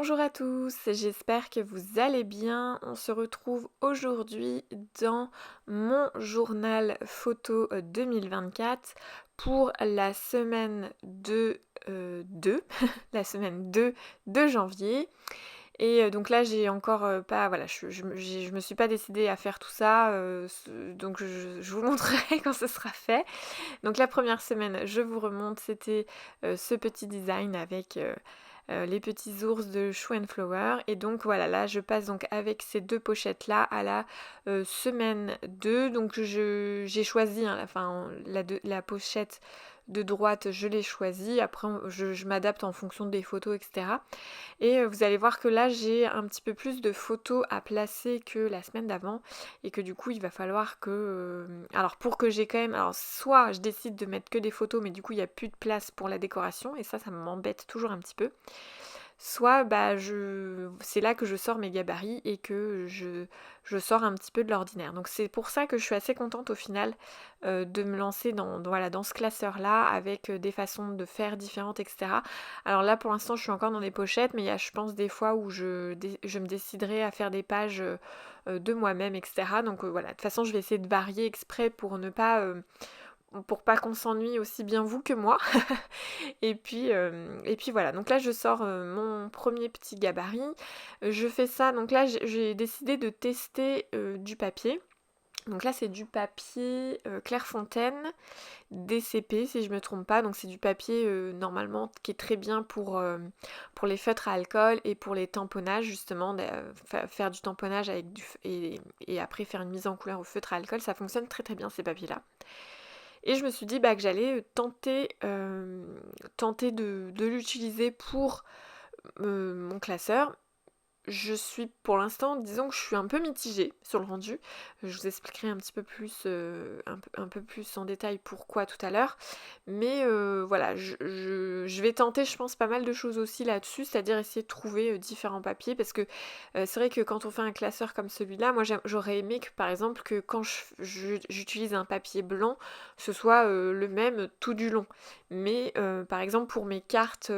Bonjour à tous, j'espère que vous allez bien. On se retrouve aujourd'hui dans mon journal photo 2024 pour la semaine la semaine 2 de janvier. Et donc là, j'ai encore pas, voilà, je me suis pas décidée à faire tout ça, donc je vous montrerai quand ce sera fait. Donc la première semaine, je vous remonte, c'était ce petit design avec les petits ours de Shoe and Flower. Et donc voilà, là je passe donc avec ces deux pochettes là à la semaine 2. Donc j'ai choisi hein, la pochette de droite, je l'ai choisie. Après je m'adapte en fonction des photos, etc. Et vous allez voir que là j'ai un petit peu plus de photos à placer que la semaine d'avant et que du coup il va falloir que... alors pour que j'ai quand même... Alors soit je décide de mettre que des photos mais du coup il n'y a plus de place pour la décoration et ça m'embête toujours un petit peu. Soit c'est là que je sors mes gabarits et que je sors un petit peu de l'ordinaire. Donc c'est pour ça que je suis assez contente au final de me lancer dans ce classeur-là avec des façons de faire différentes, etc. Alors là pour l'instant je suis encore dans des pochettes, mais il y a je pense des fois où je me déciderai à faire des pages de moi-même, etc. Donc voilà, de toute façon je vais essayer de varier exprès pour pas qu'on s'ennuie aussi bien vous que moi. Et puis voilà, donc là je sors mon premier petit gabarit. Je fais ça, donc là j'ai décidé de tester du papier. Donc là c'est du papier Clairefontaine DCP si je me trompe pas. Donc c'est du papier normalement qui est très bien pour les feutres à alcool et pour les tamponnages justement. Faire du tamponnage et après faire une mise en couleur au feutre à alcool, ça fonctionne très très bien ces papiers là. Et je me suis dit que j'allais tenter de l'utiliser pour mon classeur. Je suis pour l'instant, disons que je suis un peu mitigée sur le rendu. Je vous expliquerai un petit peu plus, un peu plus en détail pourquoi tout à l'heure. Mais voilà, je vais tenter, je pense, pas mal de choses aussi là-dessus, c'est-à-dire essayer de trouver différents papiers. Parce que c'est vrai que quand on fait un classeur comme celui-là, moi j'aurais aimé que par exemple que quand j'utilise un papier blanc, ce soit le même tout du long. Mais par exemple pour mes cartes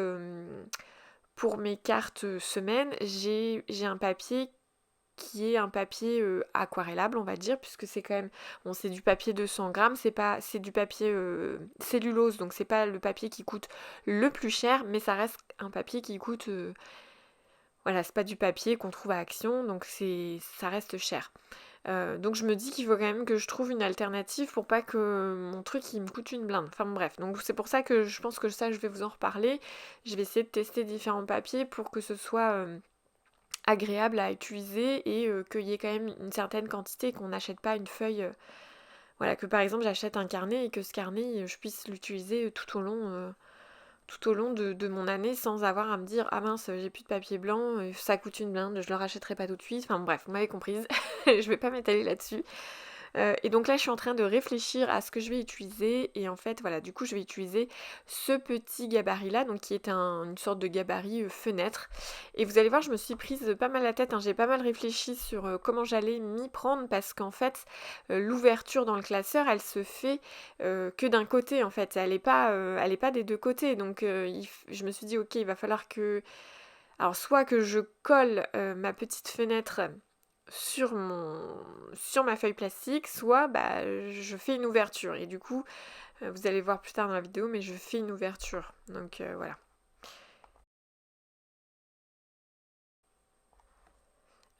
semaines, j'ai un papier qui est un papier aquarellable, on va dire, puisque c'est quand même, bon, c'est du papier de 100 grammes, c'est du papier cellulose, donc c'est pas le papier qui coûte le plus cher, mais ça reste un papier qui coûte, voilà, c'est pas du papier qu'on trouve à Action, donc ça reste cher. Donc je me dis qu'il faut quand même que je trouve une alternative pour pas que mon truc il me coûte une blinde. Enfin bref, donc c'est pour ça que je pense que ça je vais vous en reparler. Je vais essayer de tester différents papiers pour que ce soit agréable à utiliser et qu'il y ait quand même une certaine quantité, qu'on n'achète pas une feuille. Voilà, que par exemple j'achète un carnet et que ce carnet je puisse l'utiliser tout au long de mon année sans avoir à me dire ah mince j'ai plus de papier blanc, ça coûte une blinde, je le rachèterai pas tout de suite. Enfin bref, vous m'avez comprise, je vais pas m'étaler là-dessus. Et donc là, je suis en train de réfléchir à ce que je vais utiliser. Et en fait, voilà, du coup, je vais utiliser ce petit gabarit-là, donc qui est une sorte de gabarit fenêtre. Et vous allez voir, je me suis prise pas mal la tête, hein, j'ai pas mal réfléchi sur comment j'allais m'y prendre, parce qu'en fait, l'ouverture dans le classeur, elle se fait que d'un côté, en fait. Elle est pas des deux côtés. Donc, je me suis dit, ok, il va falloir que... Alors, soit que je colle ma petite fenêtre sur ma feuille plastique, soit je fais une ouverture. Et du coup, vous allez voir plus tard dans la vidéo, mais je fais une ouverture. Donc voilà.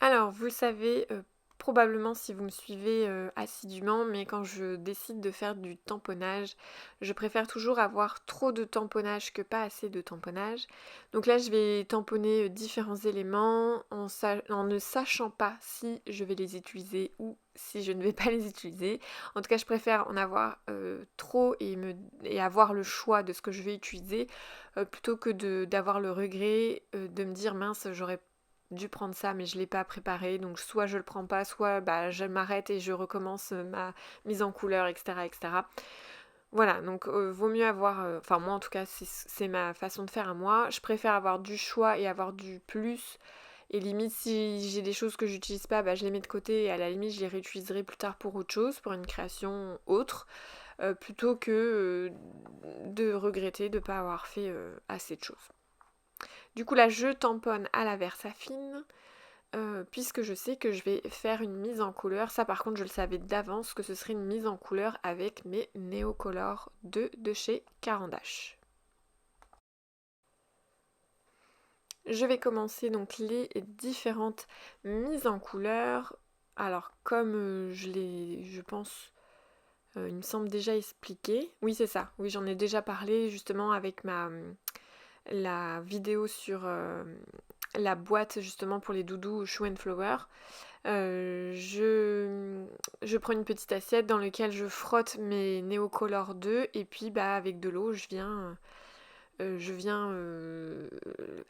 Alors, vous le savez probablement si vous me suivez assidûment, mais quand je décide de faire du tamponnage, je préfère toujours avoir trop de tamponnage que pas assez de tamponnage. Donc là, je vais tamponner différents éléments en ne sachant pas si je vais les utiliser ou si je ne vais pas les utiliser. En tout cas, je préfère en avoir trop et avoir le choix de ce que je vais utiliser plutôt que d'avoir le regret de me dire mince, j'aurais dû prendre ça mais je l'ai pas préparé, donc soit je le prends pas, soit je m'arrête et je recommence ma mise en couleur, etc., etc. Voilà, donc vaut mieux avoir, enfin moi en tout cas c'est ma façon de faire à moi, je préfère avoir du choix et avoir du plus, et limite si j'ai des choses que j'utilise pas, je les mets de côté et à la limite je les réutiliserai plus tard pour autre chose, pour une création autre, plutôt que de regretter de ne pas avoir fait assez de choses. Du coup là je tamponne à la Versafine. Puisque je sais que je vais faire une mise en couleur. Ça par contre je le savais d'avance que ce serait une mise en couleur avec mes Neocolor 2 de chez Caran d'Ache. Je vais commencer donc les différentes mises en couleur. Alors comme je pense, il me semble déjà expliqué. Oui c'est ça, oui j'en ai déjà parlé justement avec la vidéo sur la boîte justement pour les doudous Shoe and Flower. Je prends une petite assiette dans laquelle je frotte mes Neocolor 2 et puis avec de l'eau je viens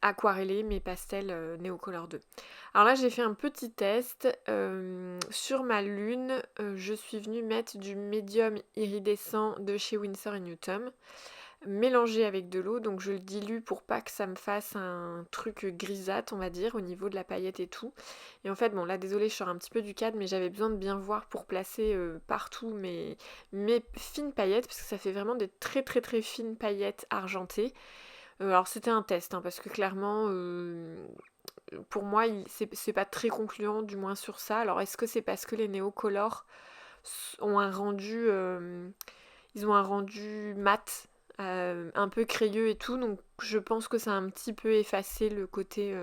aquareller mes pastels Neocolor 2. Alors là j'ai fait un petit test sur ma lune. Je suis venue mettre du médium iridescent de chez Winsor & Newton mélangé avec de l'eau, donc je le dilue pour pas que ça me fasse un truc grisâtre on va dire au niveau de la paillette et tout. Et en fait bon là désolée je sors un petit peu du cadre mais j'avais besoin de bien voir pour placer partout mes fines paillettes parce que ça fait vraiment des très très très fines paillettes argentées. Alors c'était un test hein, parce que clairement pour moi c'est pas très concluant du moins sur ça. Alors est-ce que c'est parce que les Neocolor ont un rendu ils ont un rendu mat, un peu crayeux et tout, donc je pense que ça a un petit peu effacé le côté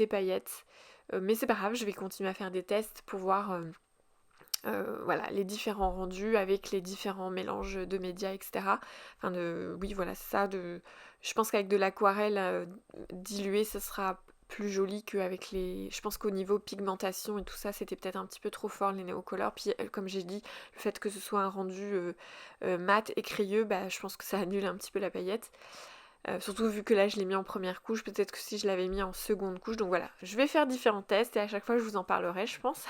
paillettes. Mais c'est pas grave, je vais continuer à faire des tests pour voir voilà, les différents rendus avec les différents mélanges de médias, etc. Enfin oui voilà, c'est ça. Je pense qu'avec de l'aquarelle diluée, ça sera plus joli qu'avec les... Je pense qu'au niveau pigmentation et tout ça, c'était peut-être un petit peu trop fort les Neocolor. Puis comme j'ai dit, le fait que ce soit un rendu mat et crayeux, je pense que ça annule un petit peu la paillette. Surtout vu que là je l'ai mis en première couche, peut-être que si je l'avais mis en seconde couche. Donc voilà, je vais faire différents tests et à chaque fois je vous en parlerai je pense.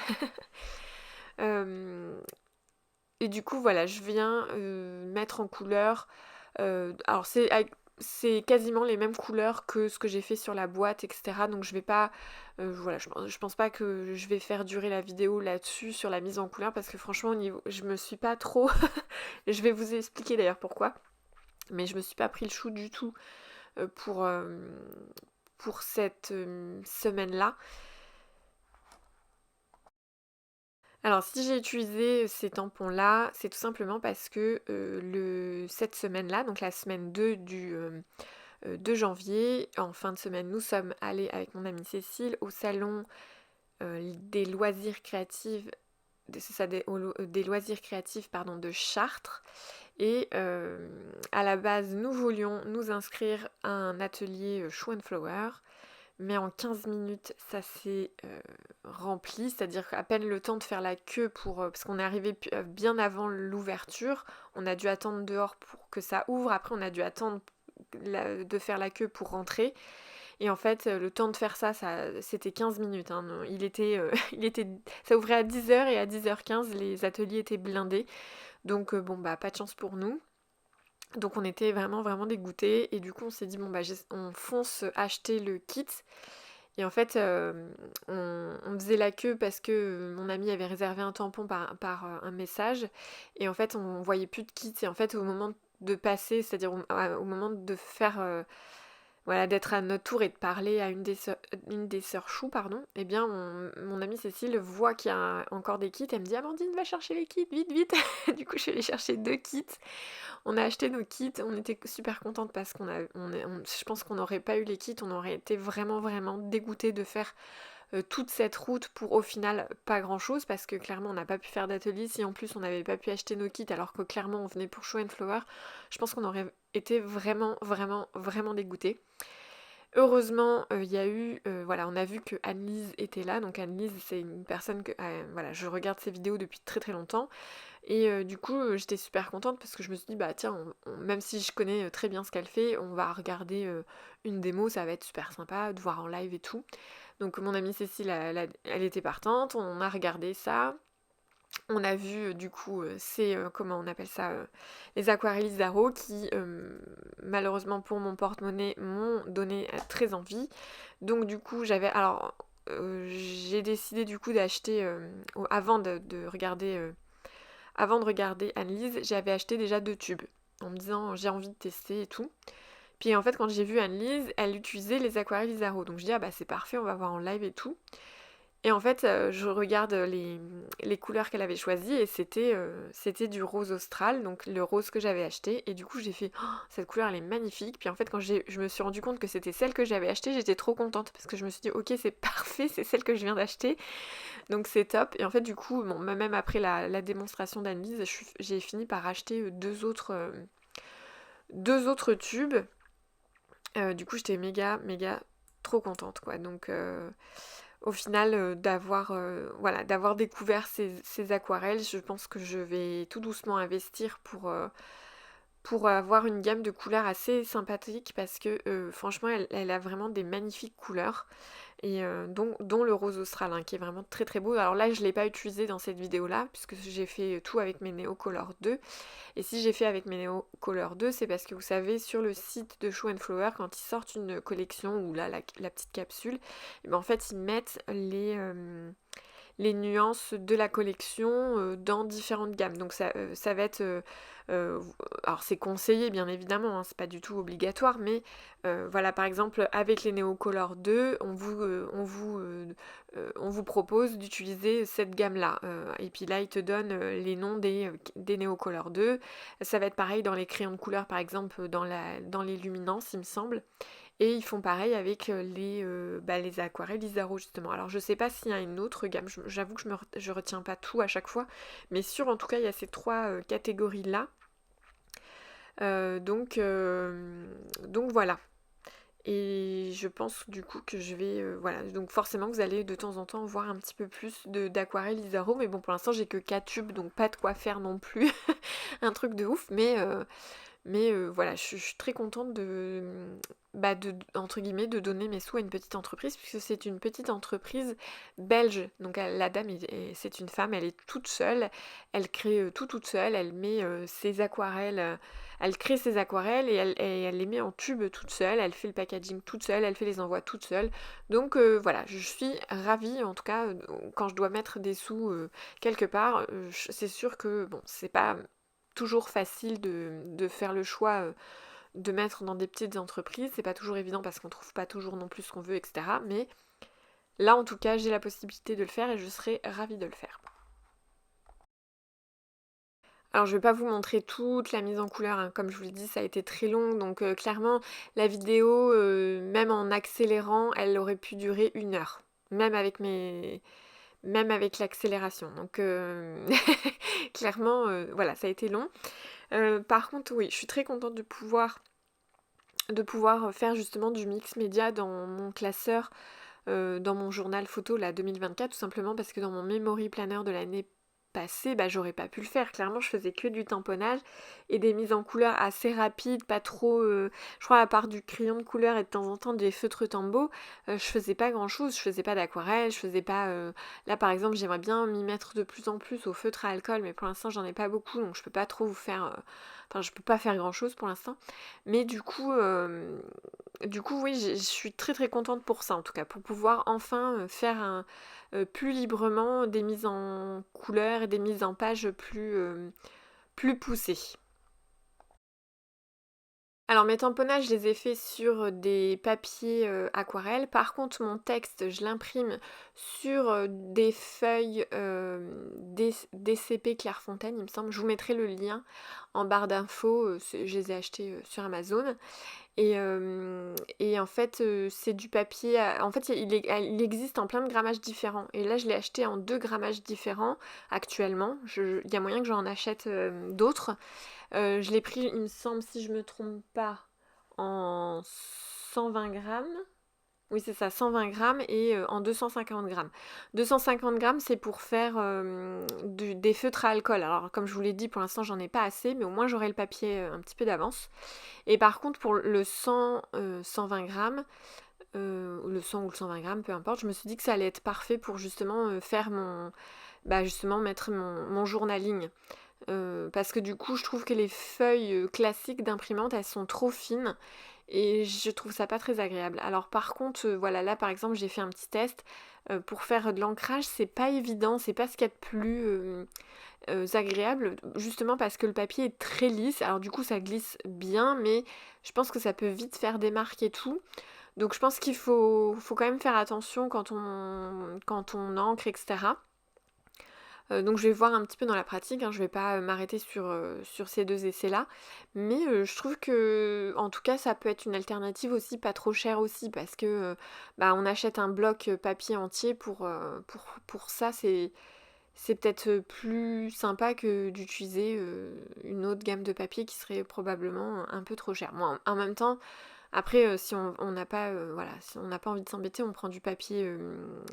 Et du coup voilà, je viens mettre en couleur. Alors c'est quasiment les mêmes couleurs que ce que j'ai fait sur la boîte, etc. Donc je vais pas... voilà, je pense pas que je vais faire durer la vidéo là-dessus, sur la mise en couleur, parce que franchement, au niveau, je me suis pas trop... je vais vous expliquer d'ailleurs pourquoi. Mais je me suis pas pris le chou du tout pour cette semaine-là. Alors si j'ai utilisé ces tampons-là, c'est tout simplement parce que cette semaine-là, donc la semaine 2 du 2 janvier, en fin de semaine, nous sommes allés avec mon amie Cécile au salon des loisirs créatifs, des loisirs créatifs pardon, de Chartres. Et à la base, nous voulions nous inscrire à un atelier Shoe and Flower. Mais en 15 minutes, ça s'est rempli, c'est-à-dire qu'à peine le temps de faire la queue parce qu'on est arrivé bien avant l'ouverture, on a dû attendre dehors pour que ça ouvre, après on a dû attendre de faire la queue pour rentrer. Et en fait, le temps de faire ça c'était 15 minutes. Hein. Ça ouvrait à 10h et à 10h15, les ateliers étaient blindés. Donc pas de chance pour nous. Donc on était vraiment vraiment dégoûtés et du coup on s'est dit on fonce acheter le kit. Et en fait on faisait la queue parce que mon ami avait réservé un tampon par un message et en fait on voyait plus de kit et en fait au moment de passer, c'est-à-dire au moment de faire voilà, d'être à notre tour et de parler à une des sœurs Chou, pardon, eh bien mon amie Cécile voit qu'il y a encore des kits, elle me dit Amandine va chercher les kits, vite vite. Du coup je suis allée chercher 2 kits. On a acheté nos kits, on était super contente parce je pense qu'on n'aurait pas eu les kits, on aurait été vraiment vraiment dégoûtés de faire toute cette route pour au final pas grand chose parce que clairement on n'a pas pu faire d'atelier. Si en plus on n'avait pas pu acheter nos kits alors que clairement on venait pour Show and Flower, je pense qu'on aurait été vraiment vraiment vraiment dégoûtés. Heureusement, il y a eu, voilà, on a vu que Anne-Lise était là. Donc Anne-Lise, c'est une personne que, voilà, je regarde ses vidéos depuis très très longtemps. Et du coup, j'étais super contente parce que je me suis dit, bah tiens, même si je connais très bien ce qu'elle fait, on va regarder une démo, ça va être super sympa de voir en live et tout. Donc mon amie Cécile, elle était partante, on a regardé ça. On a vu du coup comment on appelle ça, les aquarelles Zaro qui malheureusement pour mon porte-monnaie m'ont donné très envie. Donc du coup j'ai décidé du coup d'acheter avant de regarder Annelise, j'avais acheté déjà 2 tubes en me disant j'ai envie de tester et tout. Puis en fait, quand j'ai vu Anne-Lise, elle utilisait les aquarelles Isaro. Donc je dis, ah bah c'est parfait, on va voir en live et tout. Et en fait, je regarde les couleurs qu'elle avait choisies et c'était du rose austral, donc le rose que j'avais acheté. Et du coup, j'ai fait, oh, cette couleur, elle est magnifique. Puis en fait, quand je me suis rendu compte que c'était celle que j'avais achetée, j'étais trop contente parce que je me suis dit, ok, c'est parfait, c'est celle que je viens d'acheter. Donc c'est top. Et en fait, du coup, bon, même après la démonstration d'Anne-Lise, j'ai fini par acheter deux autres tubes. Du coup, j'étais méga, méga trop contente, quoi. Donc, au final, d'avoir découvert ces aquarelles, je pense que je vais tout doucement investir pour avoir une gamme de couleurs assez sympathique parce que franchement, elle a vraiment des magnifiques couleurs. Et dont le rose austral hein, qui est vraiment très très beau. Alors là je ne l'ai pas utilisé dans cette vidéo là puisque j'ai fait tout avec mes Neo Color 2. Et si j'ai fait avec mes Neo Color 2 c'est parce que vous savez sur le site de Show Flower quand ils sortent une collection ou là la petite capsule, et ben en fait ils mettent les nuances de la collection dans différentes gammes. Donc ça va être... alors c'est conseillé bien évidemment, hein, c'est pas du tout obligatoire, mais voilà par exemple avec les Neo Color 2, on vous propose d'utiliser cette gamme-là. Et puis là, il te donne les noms des Neo Color 2. Ça va être pareil dans les crayons de couleur par exemple, dans les luminances il me semble. Et ils font pareil avec les aquarelles Isaro justement. Alors je sais pas s'il y a une autre gamme, j'avoue que je retiens pas tout à chaque fois, mais sûr en tout cas il y a ces trois catégories là. Donc voilà. Et je pense du coup que je vais... voilà, donc forcément vous allez de temps en temps voir un petit peu plus d'aquarelles Isaro, mais bon pour l'instant j'ai que 4 tubes, donc pas de quoi faire non plus un truc de ouf, mais voilà, je suis très contente entre guillemets, de donner mes sous à une petite entreprise, puisque c'est une petite entreprise belge. Donc la dame, c'est une femme, elle est toute seule, elle crée tout toute seule, elle met ses aquarelles, elle crée ses aquarelles et elle les met en tube toute seule, elle fait le packaging toute seule, elle fait les envois toute seule. Donc voilà, je suis ravie, en tout cas, quand je dois mettre des sous quelque part, c'est sûr que bon, c'est pas toujours facile de faire le choix de mettre dans des petites entreprises. C'est pas toujours évident parce qu'on trouve pas toujours non plus ce qu'on veut, etc. Mais là, en tout cas, j'ai la possibilité de le faire et je serai ravie de le faire. Alors je vais pas vous montrer toute la mise en couleur, hein. Comme je vous l'ai dit, ça a été très long, donc clairement la vidéo, même en accélérant, elle aurait pu durer 1 heure. Même avec l'accélération. Donc clairement, voilà, ça a été long. Par contre, oui, je suis très contente de pouvoir faire justement du mix média dans mon classeur, dans mon journal photo, là, 2024, tout simplement parce que dans mon memory planner de l'année passée, bah j'aurais pas pu le faire. Clairement, je faisais que du tamponnage et des mises en couleur assez rapides, pas trop... je crois à part du crayon de couleur et de temps en temps des feutres Tombow, je faisais pas grand chose, je faisais pas d'aquarelle, je faisais pas... Là par exemple, j'aimerais bien m'y mettre de plus en plus au feutre à alcool, mais pour l'instant j'en ai pas beaucoup, donc je peux pas trop vous faire... Enfin, je peux pas faire grand chose pour l'instant. Mais du coup, oui, je suis très très contente pour ça, en tout cas, pour pouvoir enfin faire plus librement des mises en couleur et des mises en page plus poussées. Alors mes tamponnages, je les ai faits sur des papiers aquarelles. Par contre, mon texte, je l'imprime sur des feuilles DCP Clairefontaine, il me semble. Je vous mettrai le lien en barre d'infos. Je les ai achetés sur Amazon. Et en fait, c'est du papier... En fait, il existe en plein de grammages différents. Et là, je l'ai acheté en 2 grammages différents actuellement. Il y a moyen que j'en achète d'autres. Je l'ai pris, il me semble, si je me trompe pas, en 120 grammes. Oui, c'est ça, 120 grammes et en 250 grammes. 250 grammes, c'est pour faire des feutres à alcool. Alors, comme je vous l'ai dit, pour l'instant, j'en ai pas assez, mais au moins, j'aurai le papier un petit peu d'avance. Et par contre, pour le 120 grammes, le 100 ou le 120 grammes, peu importe, je me suis dit que ça allait être parfait pour justement faire justement mettre mon journaling. Parce que du coup, je trouve que les feuilles classiques d'imprimante, elles sont trop fines et je trouve ça pas très agréable. Alors par contre, voilà, là par exemple, j'ai fait un petit test pour faire de l'ancrage, c'est pas évident, c'est pas ce qu'il y a de plus agréable, justement parce que le papier est très lisse. Alors du coup ça glisse bien, mais je pense que ça peut vite faire des marques et tout. Donc je pense qu'il faut quand même faire attention quand on encre, etc. Donc je vais voir un petit peu dans la pratique, hein, je vais pas m'arrêter sur ces deux essais-là. Mais je trouve que en tout cas ça peut être une alternative aussi, pas trop chère aussi, parce que bah, on achète un bloc papier entier pour ça, c'est peut-être plus sympa que d'utiliser une autre gamme de papier qui serait probablement un peu trop cher. Moi, en même temps, après, si on n'a pas, voilà, si on n'a pas envie de s'embêter, on prend du papier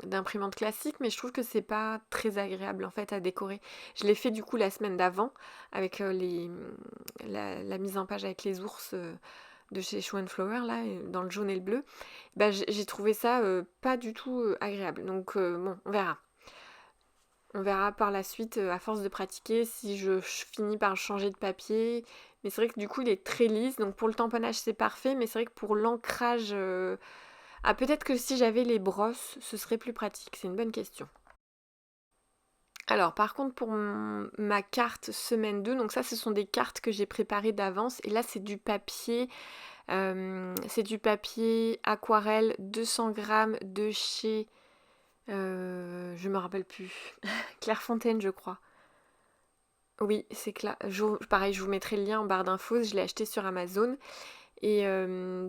d'imprimante classique, mais je trouve que c'est pas très agréable en fait à décorer. Je l'ai fait du coup la semaine d'avant avec la mise en page avec les ours de chez Show and Flower là, dans le jaune et le bleu. Bah, j'ai trouvé ça pas du tout agréable. Donc bon, on verra. On verra par la suite, à force de pratiquer, si je finis par changer de papier. Mais c'est vrai que du coup, il est très lisse. Donc pour le tamponnage, c'est parfait. Mais c'est vrai que pour l'ancrage... Ah, peut-être que si j'avais les brosses, ce serait plus pratique. C'est une bonne question. Alors, par contre, pour ma carte semaine 2, donc ça, ce sont des cartes que j'ai préparées d'avance. Et là, c'est du papier aquarelle 200 grammes de chez... je me rappelle plus. Clairefontaine, je crois. Oui, c'est clair. Pareil, je vous mettrai le lien en barre d'infos. Je l'ai acheté sur Amazon. Et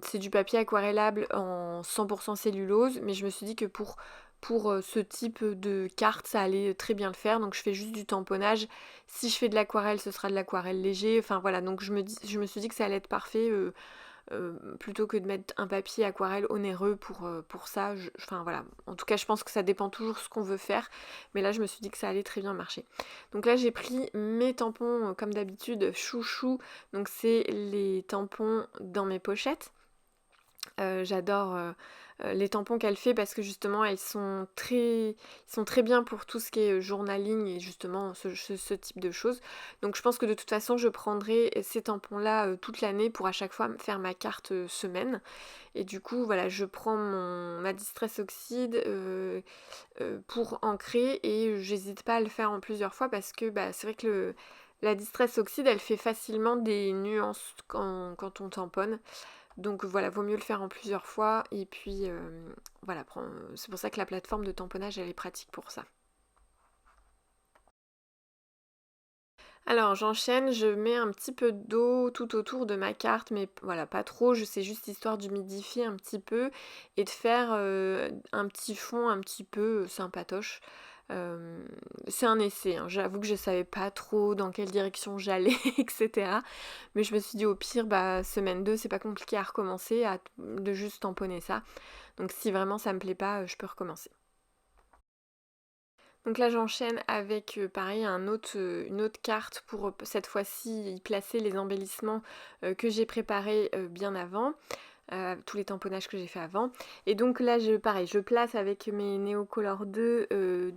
c'est du papier aquarellable en 100% cellulose. Mais je me suis dit que pour ce type de carte, ça allait très bien le faire. Donc je fais juste du tamponnage. Si je fais de l'aquarelle, ce sera de l'aquarelle léger. Enfin voilà, donc je me suis dit que ça allait être parfait. Plutôt que de mettre un papier aquarelle onéreux pour ça. Enfin voilà, en tout cas je pense que ça dépend toujours ce qu'on veut faire, mais là je me suis dit que ça allait très bien marcher. Donc là j'ai pris mes tampons comme d'habitude chouchou, donc c'est les tampons dans mes pochettes. J'adore les tampons qu'elle fait parce que justement ils sont très bien pour tout ce qui est journaling et justement ce type de choses. Donc je pense que de toute façon je prendrai ces tampons là toute l'année pour à chaque fois faire ma carte semaine. Et du coup voilà, je prends ma Distress Oxide pour ancrer et j'hésite pas à le faire en plusieurs fois parce que bah, c'est vrai que la Distress Oxide elle fait facilement des nuances quand on tamponne. Donc voilà, vaut mieux le faire en plusieurs fois. Et puis voilà, c'est pour ça que la plateforme de tamponnage, elle est pratique pour ça. Alors j'enchaîne, je mets un petit peu d'eau tout autour de ma carte, mais voilà, pas trop, je sais juste histoire d'humidifier un petit peu et de faire un petit fond un petit peu sympatoche. Euh, c'est un essai, hein. J'avoue que je savais pas trop dans quelle direction j'allais, etc. Mais je me suis dit au pire, bah semaine 2 c'est pas compliqué à recommencer, de juste tamponner ça. Donc si vraiment ça me plaît pas, je peux recommencer. Donc là j'enchaîne avec pareil une autre carte pour cette fois-ci y placer les embellissements que j'ai préparés bien avant, tous les tamponnages que j'ai fait avant. Et donc là pareil, je place avec mes Neocolor 2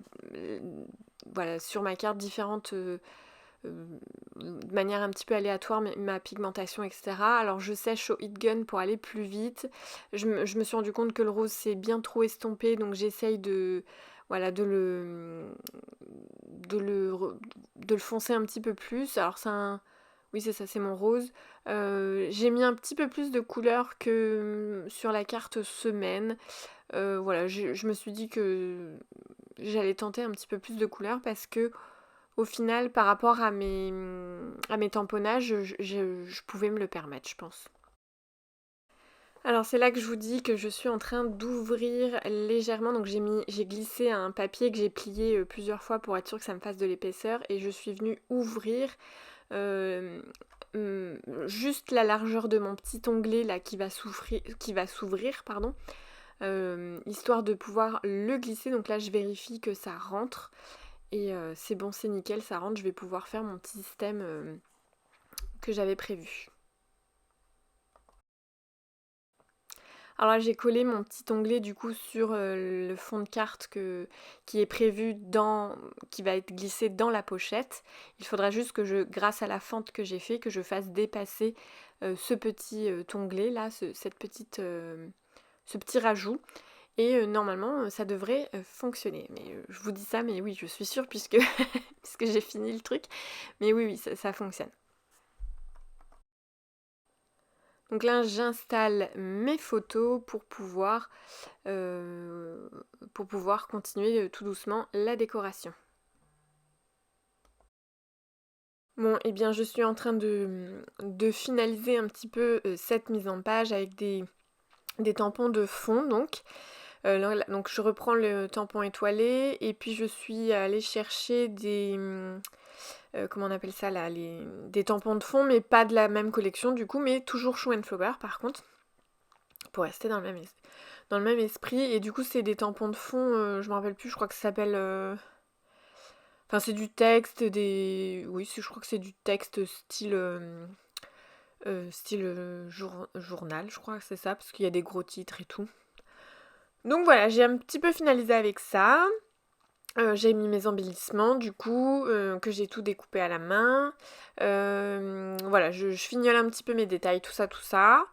voilà, sur ma carte différentes de manière un petit peu aléatoire ma pigmentation, etc. Alors je sèche au heat gun pour aller plus vite. Je me suis rendu compte que le rose c'est bien trop estompé, donc j'essaye voilà, de le foncer un petit peu plus. Alors oui c'est ça, c'est mon rose. J'ai mis un petit peu plus de couleur que sur la carte semaine. Voilà, je me suis dit que j'allais tenter un petit peu plus de couleur parce que au final, par rapport à mes tamponnages, je pouvais me le permettre, je pense. Alors c'est là que je vous dis que je suis en train d'ouvrir légèrement, donc j'ai glissé un papier que j'ai plié plusieurs fois pour être sûr que ça me fasse de l'épaisseur et je suis venue ouvrir euh, juste la largeur de mon petit onglet là qui va s'ouvrir, pardon, histoire de pouvoir le glisser. Donc là je vérifie que ça rentre. Et c'est bon, c'est nickel, ça rentre, je vais pouvoir faire mon petit système que j'avais prévu. Alors là, j'ai collé mon petit onglet du coup sur le fond de carte qui est prévu qui va être glissé dans la pochette. Il faudra juste que grâce à la fente que j'ai fait, que je fasse dépasser ce petit onglet là, ce petit rajout. et normalement ça devrait fonctionner. Mais je vous dis ça, mais oui, je suis sûre puisque, puisque j'ai fini le truc. Mais oui, ça fonctionne. Donc là, j'installe mes photos pour pouvoir continuer tout doucement la décoration. Bon, et bien je suis en train de finaliser un petit peu cette mise en page avec des tampons de fond donc. Donc je reprends le tampon étoilé et puis je suis allée chercher des... comment on appelle ça là, des tampons de fond mais pas de la même collection du coup, mais toujours Shoe and Flower par contre, pour rester dans le même esprit. Et du coup c'est des tampons de fond, je me rappelle plus, je crois que ça s'appelle... Enfin c'est du texte, oui je crois que c'est du texte style journal, je crois que c'est ça, parce qu'il y a des gros titres et tout. Donc voilà, j'ai un petit peu finalisé avec ça. J'ai mis mes embellissements du coup, que j'ai tout découpé à la main. Voilà, je fignole un petit peu mes détails, tout ça, tout ça.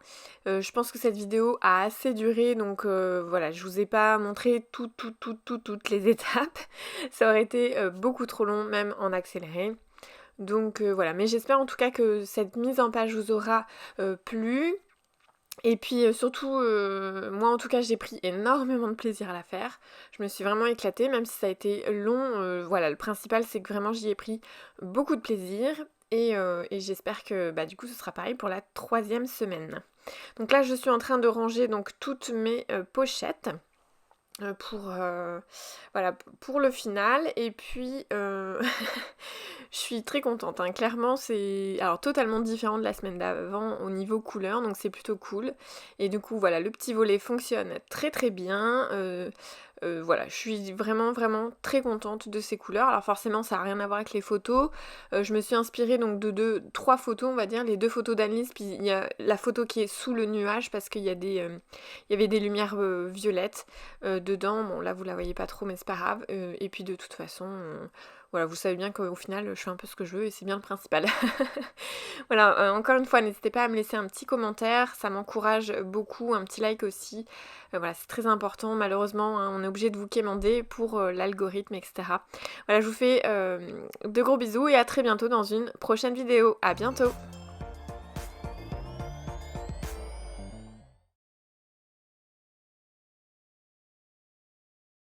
Je pense que cette vidéo a assez duré, donc voilà, je vous ai pas montré toutes les étapes. Ça aurait été beaucoup trop long, même en accéléré. Donc voilà, mais j'espère en tout cas que cette mise en page vous aura plu. Et puis surtout, moi en tout cas j'ai pris énormément de plaisir à la faire. Je me suis vraiment éclatée, même si ça a été long. Voilà, le principal c'est que vraiment j'y ai pris beaucoup de plaisir. Et j'espère que du coup ce sera pareil pour la 3e semaine. Donc là je suis en train de ranger donc toutes mes pochettes. Voilà, pour le final. Et puis je suis très contente, hein. Clairement c'est alors totalement différent de la semaine d'avant au niveau couleur, donc c'est plutôt cool. Et du coup voilà, le petit volet fonctionne très très bien. Voilà, je suis vraiment vraiment très contente de ces couleurs. Alors forcément ça n'a rien à voir avec les photos. Je me suis inspirée donc de 3 photos, on va dire, les 2 photos d'Annelise, puis il y a la photo qui est sous le nuage parce qu'il y a il y avait des lumières violettes dedans. Bon là vous la voyez pas trop mais c'est pas grave. Et puis de toute façon, voilà, vous savez bien qu'au final je fais un peu ce que je veux et c'est bien le principal. Voilà, encore une fois, n'hésitez pas à me laisser un petit commentaire, ça m'encourage beaucoup, un petit like aussi. Voilà, c'est très important, malheureusement, hein, on est obligé de vous quémander pour l'algorithme, etc. Voilà, je vous fais de gros bisous et à très bientôt dans une prochaine vidéo. À bientôt!